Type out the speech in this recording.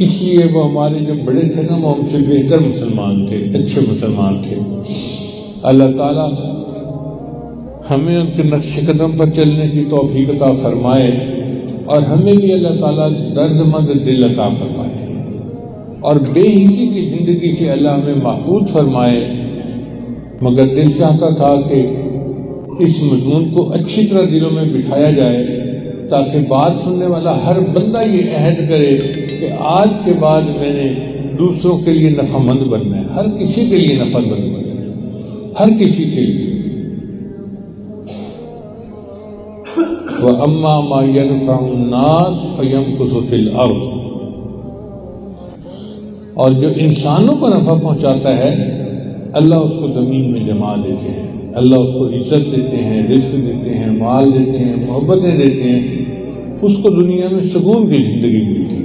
इसलिए वो हमारे जो बड़े थे ना, वो हमसे बेहतर मुसलमान थे, अच्छे मुसलमान थे। अल्लाह ताला हमें उनके नक्श कदम पर चलने की तौफीक अता फरमाए और हमें भी अल्लाह ताला दर्दमंद दिल अता फरमाए और बेहिसी की जिंदगी से अल्लाह हमें महफूज फरमाए। मगर दिल चाहता था कि इस मजमून को अच्छी तरह दिलों में बिठाया जाए ताकि बात सुनने वाला हर बंदा ये अहद करे कि आज के बाद मैंने दूसरों के लिए नफामंद बनना है, हर किसी के लिए नफामंद बनना है, हर किसी के लिए। वह अम्मा मा यनफउन्नास फयमकुसु फिल अर्द, और जो इंसानों को नफा पहुंचाता है अल्लाह उसको जमीन में जमा देते हैं, अल्लाह उसको इज्जत देते हैं, रिस्क देते हैं, माल देते हैं, मोहब्बतें देते हैं, उसको दुनिया में सुकून की जिंदगी मिलती है।